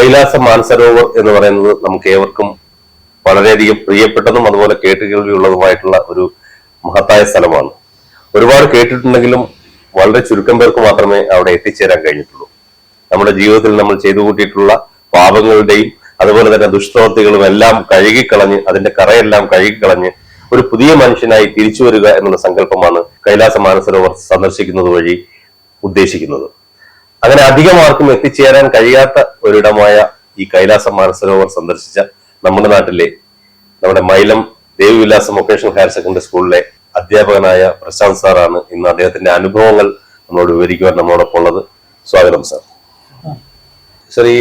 കൈലാസ മാനസരോവർ എന്ന് പറയുന്നത് നമുക്ക് ഏവർക്കും വളരെയധികം പ്രിയപ്പെട്ടതും അതുപോലെ കേട്ടുകേൾവിയുള്ളതുമായിട്ടുള്ള ഒരു മഹത്തായ സ്ഥലമാണ്. ഒരുപാട് കേട്ടിട്ടുണ്ടെങ്കിലും വളരെ ചുരുക്കം പേർക്ക് മാത്രമേ അവിടെ എത്തിച്ചേരാൻ കഴിഞ്ഞിട്ടുള്ളൂ. നമ്മുടെ ജീവിതത്തിൽ നമ്മൾ ചെയ്തു കൂട്ടിയിട്ടുള്ള പാപങ്ങളുടെയും അതുപോലെ തന്നെ ദുഷ്പ്രവൃത്തികളും എല്ലാം കഴുകിക്കളഞ്ഞ്, അതിന്റെ കറയെല്ലാം കഴുകിക്കളഞ്ഞ് ഒരു പുതിയ മനുഷ്യനായി തിരിച്ചു വരിക എന്നുള്ള സങ്കല്പമാണ് കൈലാസ മാനസരോവർ സന്ദർശിക്കുന്നത് വഴി ഉദ്ദേശിക്കുന്നത്. അങ്ങനെ അധികം ആർക്കും എത്തിച്ചേരാൻ കഴിയാത്ത ഒരിടമായ ഈ കൈലാസ മാനസരോവർ സന്ദർശിച്ച നമ്മുടെ Mylam Devivilasam vocational higher secondary സ്കൂളിലെ അധ്യാപകനായ പ്രശാന്ത് സാറാണ് ഇന്ന് അദ്ദേഹത്തിന്റെ അനുഭവങ്ങൾ നമ്മളോട് വിവരിക്കുവാൻ നമ്മളോടൊപ്പം ഉള്ളത്. സ്വാഗതം സാർ. സാർ, ഈ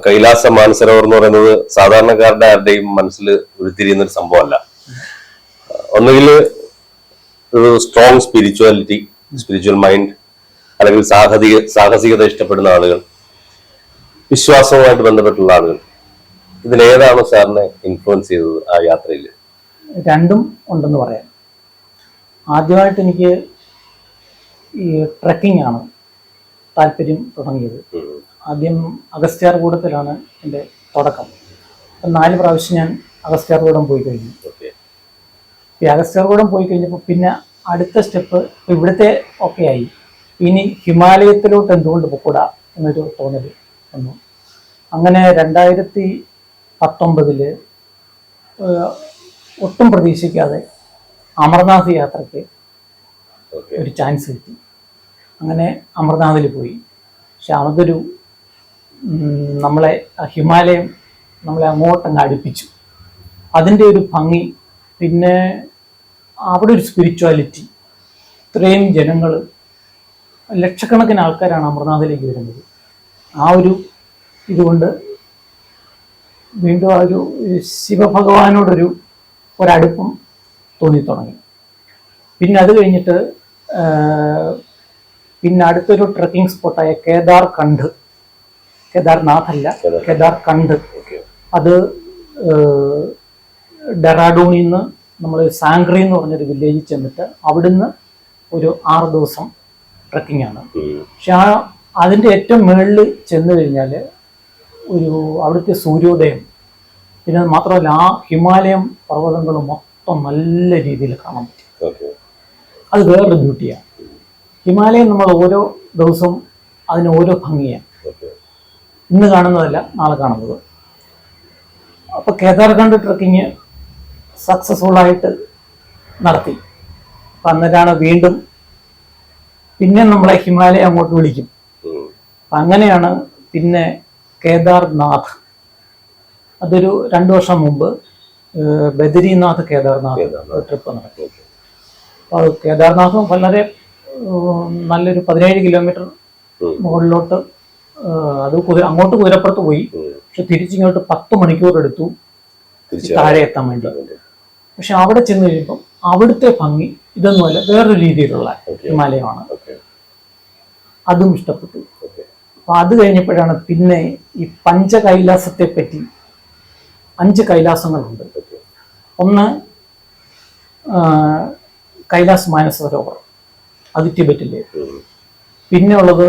കൈലാസ മാനസരോവർ എന്ന് പറയുന്നത് സാധാരണക്കാരുടെ ആരുടെയും മനസ്സിൽ ഉരുത്തിരിയുന്ന ഒരു സംഭവമല്ല. ഒന്നുകിൽ ഒരു സ്ട്രോങ് സ്പിരിച്വൽ മൈൻഡ്, അല്ലെങ്കിൽ സാഹസികത ഇഷ്ടപ്പെടുന്ന ആളുകൾ, വിശ്വാസവുമായിട്ട് ബന്ധപ്പെട്ടുള്ള ആളുകൾ, ഇതിലേതാണ് സാറിനെ ഇൻഫ്ലുവൻസ് ചെയ്തത് ആ യാത്രയിൽ? രണ്ടും ഉണ്ടെന്ന് പറയാം. ആദ്യമായിട്ട് എനിക്ക് ഈ ട്രക്കിംഗ് ആണ് താല്പര്യം തുടങ്ങിയത്. ആദ്യം അഗസ്ത്യാർകൂടത്തിലാണ് എൻ്റെ തുടക്കം. 4 പ്രാവശ്യം ഞാൻ അഗസ്ത്യാർകൂടം പോയി കഴിഞ്ഞു. ഈ അഗസ്ത്യാർകൂടം പോയി കഴിഞ്ഞപ്പോൾ പിന്നെ അടുത്ത സ്റ്റെപ്പ് ഇവിടുത്തെ ഒക്കെ ആയി, ഇനി ഹിമാലയത്തിലോട്ട് എന്തുകൊണ്ട് പോകൂടാ എന്നൊരു തോന്നൽ വന്നു. അങ്ങനെ 2019 ഒട്ടും പ്രതീക്ഷിക്കാതെ അമർനാഥ് യാത്രയ്ക്ക് ഒരു ചാൻസ് കിട്ടി. അങ്ങനെ അമർനാഥിൽ പോയി. പക്ഷെ അതൊരു ഹിമാലയം നമ്മളെ അങ്ങോട്ടങ്ങ് അടുപ്പിച്ചു. അതിൻ്റെ ഒരു ഭംഗി, പിന്നെ അവിടെ ഒരു സ്പിരിച്വാലിറ്റി, ഇത്രയും ജനങ്ങൾ, ലക്ഷക്കണക്കിന് ആൾക്കാരാണ് അമർനാഥിലേക്ക് വരുന്നത്. ആ ഒരു ഇതുകൊണ്ട് വീണ്ടും ആ ഒരു ശിവഭഗവാനോടൊരു ഒരടുപ്പം തോന്നിത്തുടങ്ങി. പിന്നെ അത് കഴിഞ്ഞിട്ട് പിന്നെ അടുത്തൊരു ട്രക്കിംഗ് സ്പോട്ടായ കേദാർനാഥല്ല, കേദാർകണ്ഡ്. അത് ഡെറാഡൂണിൽ നിന്ന് നമ്മൾ സാംഗ്രി എന്ന് പറഞ്ഞൊരു വില്ലേജിൽ ചെന്നിട്ട് അവിടുന്ന് ഒരു 6 ദിവസം ട്രക്കിംഗ് ആണ്. പക്ഷെ അതിൻ്റെ ഏറ്റവും മുകളിൽ ചെന്ന് കഴിഞ്ഞാൽ അവിടുത്തെ സൂര്യോദയം, പിന്നെ മാത്രമല്ല ആ ഹിമാലയം പർവ്വതങ്ങൾ മൊത്തം നല്ല രീതിയിൽ കാണാൻ പറ്റും. അത് വേറൊരു ബ്യൂട്ടിയാണ്. ഹിമാലയം നമ്മൾ ഓരോ ദിവസവും അതിന് ഓരോ ഭംഗിയാണ്. ഇന്ന് കാണുന്നതല്ല നാളെ കാണുന്നത്. അപ്പോൾ കേദാർഖണ്ഡ് ട്രക്കിങ് സക്സസ്ഫുള്ളായിട്ട് നടത്തി. അപ്പം അന്നേരമാണ് വീണ്ടും പിന്നെ നമ്മളെ ഹിമാലയം അങ്ങോട്ട് വിളിക്കും. അപ്പം അങ്ങനെയാണ് പിന്നെ കേദാർനാഥ്, അതൊരു 2 വർഷം മുമ്പ് ബദരീനാഥ് കേദാർനാഥ് ട്രിപ്പ് നടത്തി. അപ്പോൾ അത് കേദാർനാഥും വളരെ നല്ലൊരു 17 കിലോമീറ്റർ മുകളിലോട്ട്, അത് അങ്ങോട്ട് കുതിരപ്പുറത്ത് പോയി. പക്ഷെ തിരിച്ചിങ്ങോട്ട് 10 മണിക്കൂർ എടുത്തു താഴെ എത്താൻ വേണ്ടി. പക്ഷെ അവിടെ ചെന്ന് കഴിയുമ്പം അവിടുത്തെ ഭംഗി ഇതൊന്നുമല്ല, വേറൊരു രീതിയിലുള്ള ഹിമാലയമാണ്. അതും ഇഷ്ടപ്പെട്ടു. അപ്പൊ അത് കഴിഞ്ഞപ്പോഴാണ് പിന്നെ ഈ പഞ്ചകൈലാസത്തെ പറ്റി, 5 കൈലാസങ്ങളുണ്ട്. ഒന്ന് കൈലാസ് മാനസരോവർ, അത് ടിബറ്റില്. പിന്നെ ഉള്ളത്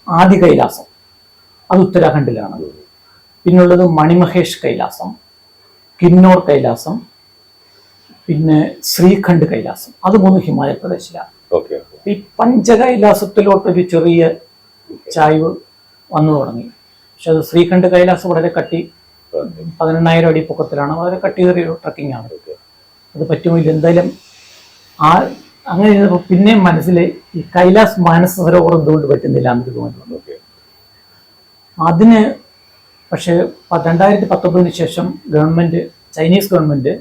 ആദി കൈലാസം, അത് ഉത്തരാഖണ്ഡിലാണ്. പിന്നുള്ളത് മണിമഹേഷ് കൈലാസം, കിന്നോർ കൈലാസം, പിന്നെ ശ്രീഖണ്ഡ് കൈലാസം, അത് 3 ഹിമാചൽ പ്രദേശിലാണ്. ഈ പഞ്ചകൈലാസത്തിലോട്ടൊരു ചെറിയ ചായ്വ് വന്നു തുടങ്ങി. പക്ഷെ അത് ശ്രീഖണ്ഡ് കൈലാസം വളരെ കട്ടി, 18,000 അടി പൊക്കത്തിലാണ്, വളരെ കട്ടിയേറിയ ട്രക്കിംഗ് ആണ്. അത് പറ്റുമില്ല എന്തായാലും. അങ്ങനെ ചെയ്തപ്പോൾ പിന്നെയും മനസ്സിൽ ഈ കൈലാസ് മാനസരോവർ എന്തുകൊണ്ട് പറ്റുന്നില്ല എന്നൊരു തോന്നുന്നു. അതിന് പക്ഷെ 2019 ശേഷം ചൈനീസ് ഗവൺമെന്റ്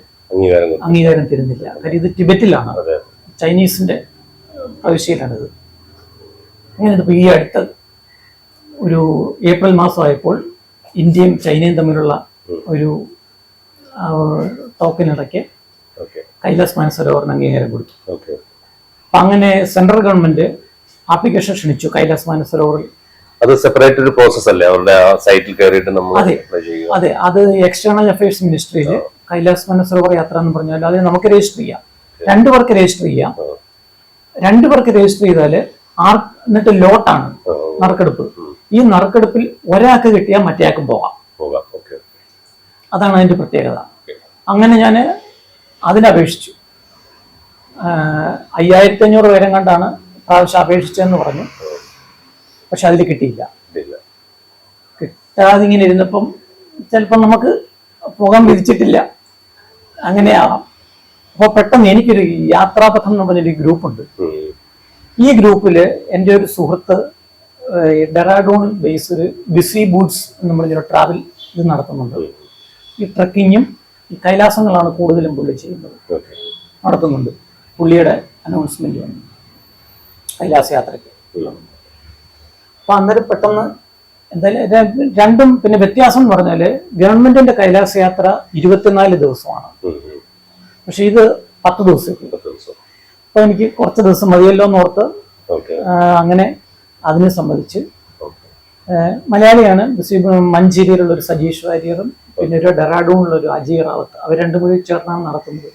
അംഗീകാരം തരുന്നില്ല. കാര്യം ഇത് ടിബറ്റിലാണ്, ചൈനീസിന്റെ പ്രവിശ്യയിലാണിത്. അങ്ങനെ ഇതിപ്പോൾ ഈ അടുത്ത ഒരു ഏപ്രിൽ മാസമായപ്പോൾ ഇന്ത്യയും ചൈനയും തമ്മിലുള്ള ഒരു ടോക്കിനിടയ്ക്ക് കൈലാസ് മാനസരോവറിന് അംഗീകാരം കൊടുത്തു. അപ്പം അങ്ങനെ സെൻട്രൽ ഗവൺമെന്റ് ആപ്ലിക്കേഷൻ ക്ഷണിച്ചു കൈലാസ് മാനസരോവറിൽ. അത് സെപ്പറേറ്റ് ഒരു പ്രോസസ് അല്ലേ, അവരുടെ സൈറ്റിൽ കയറിയിട്ട് നമ്മൾ? അതെ, അത് എക്സ്റ്റേണൽ അഫയേഴ്സ് മിനിസ്ട്രിയിൽ കൈലാസ് മാനസരോവർ യാത്ര എന്ന് പറഞ്ഞാൽ അത് നമുക്ക് രജിസ്റ്റർ ചെയ്യാം. 2 പേർക്ക് രജിസ്റ്റർ ചെയ്യാം. 2 പേർക്ക് രജിസ്റ്റർ ചെയ്താൽ എന്നിട്ട് ലോട്ടാണ് നറുക്കെടുപ്പ്. ഈ നറുക്കെടുപ്പിൽ ഒരാൾക്ക് കിട്ടിയാൽ മറ്റേയാൾക്കും പോകാം. പോകാം. ഓക്കെ. അതാണ് അതിന്റെ പ്രത്യേകത. അങ്ങനെ ഞാൻ അതിനപേക്ഷിച്ചു. 5500 പേരെ കണ്ടാണ് പ്രാവശ്യം അപേക്ഷിച്ചതെന്ന് പറഞ്ഞു. പക്ഷെ അതിൽ കിട്ടിയില്ല. കിട്ടാതെ ഇങ്ങനെ ഇരുന്നപ്പം ചിലപ്പം നമുക്ക് പോകാൻ വിധിച്ചിട്ടില്ല, അങ്ങനെയാവാം. അപ്പോൾ പെട്ടെന്ന് എനിക്കൊരു യാത്രാപഥം എന്ന് പറഞ്ഞൊരു ഗ്രൂപ്പുണ്ട്. ഈ ഗ്രൂപ്പിൽ എൻ്റെ ഒരു സുഹൃത്ത് ഡെറാഡൂൺ ബേസ് ഒരു ബിസി ബൂട്ട്സ് എന്ന് പറഞ്ഞൊരു ട്രാവൽ ഇത് നടത്തുന്നുണ്ട്. ഈ ട്രക്കിങ്ങും ഈ കൈലാസങ്ങളാണ് കൂടുതലും പുള്ളി ചെയ്യുന്നത്, നടത്തുന്നുണ്ട്. പുള്ളിയുടെ അനൗൺസ്മെന്റ് വന്നു കൈലാസ യാത്രയ്ക്ക്. അപ്പൊ അന്നേരം പെട്ടെന്ന് എന്തായാലും രണ്ടും പിന്നെ വ്യത്യാസം എന്ന് പറഞ്ഞാല് ഗവൺമെന്റിന്റെ കൈലാസ യാത്ര 24 ദിവസമാണ്, പക്ഷെ ഇത് 10 ദിവസം. അപ്പൊ എനിക്ക് കുറച്ച് ദിവസം മതിയല്ലോ എന്നോർത്ത് അങ്ങനെ അതിനെ സംബന്ധിച്ച് മലയാളിയാണ്. മഞ്ചേരിയിലുള്ള ഒരു സജീഷ് വാര്യറും പിന്നെ ഒരു ഡെറാഡൂണിലുള്ള ഒരു അജയ് റാവത്ത്, അവർ രണ്ടും കൂടി ചേർന്നാണ് നടത്തുന്നത്.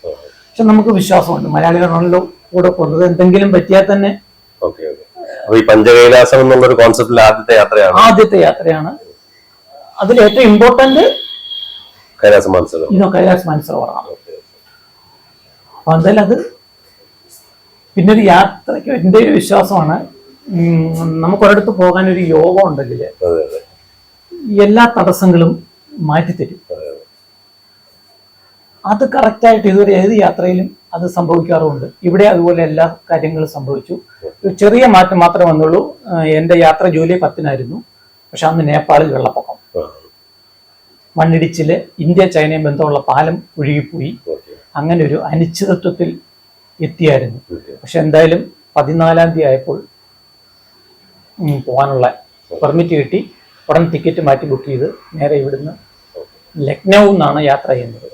പക്ഷെ നമുക്ക് വിശ്വാസമുണ്ട് മലയാളികളാണല്ലോ കൂടെ പോകുന്നത്, എന്തെങ്കിലും പറ്റിയാൽ തന്നെ. ഈ പഞ്ചകൈലാസം എന്നുള്ള ഒരു കോൺസെപ്റ്റിൽ ആദ്യത്തെ യാത്രയാണ്. അതിൽ ഏറ്റവും ഇമ്പോർട്ടന്റ് കൈലാസ മാനസരോവറാണ്. അപ്പൊ എന്തായാലും അത് പിന്നെ ഒരു യാത്രയ്ക്ക് എൻ്റെ ഒരു വിശ്വാസമാണ്, നമുക്കൊരിടത്ത് പോകാൻ ഒരു യോഗം ഉണ്ടെങ്കിൽ എല്ലാ തടസ്സങ്ങളും മാറ്റിത്തരും. അത് കറക്റ്റായിട്ട് ഇതുവരെ ഏത് യാത്രയിലും അത് സംഭവിക്കാറുമുണ്ട്. ഇവിടെ അതുപോലെ എല്ലാ കാര്യങ്ങളും സംഭവിച്ചു. ഒരു ചെറിയ മാറ്റം മാത്രമേ വന്നുള്ളൂ. എൻ്റെ യാത്ര ജൂലൈ 10-നായിരുന്നു. പക്ഷെ അന്ന് നേപ്പാളിൽ വെള്ളപ്പൊക്കം, മണ്ണിടിച്ചില്, ഇന്ത്യ ചൈനയും ബന്ധമുള്ള പാലം ഒഴുകിപ്പോയി. അങ്ങനെ ഒരു അനിശ്ചിതത്വത്തിൽ എത്തിയായിരുന്നു. പക്ഷെ എന്തായാലും 14-ാം തീയതി ആയപ്പോൾ പോകാനുള്ള പെർമിറ്റ് കിട്ടി. ഉടൻ ടിക്കറ്റ് മാറ്റി ബുക്ക് ചെയ്ത് നേരെ ഇവിടുന്ന് ലക്നൌ നിന്നാണ് യാത്ര ചെയ്യുന്നത്.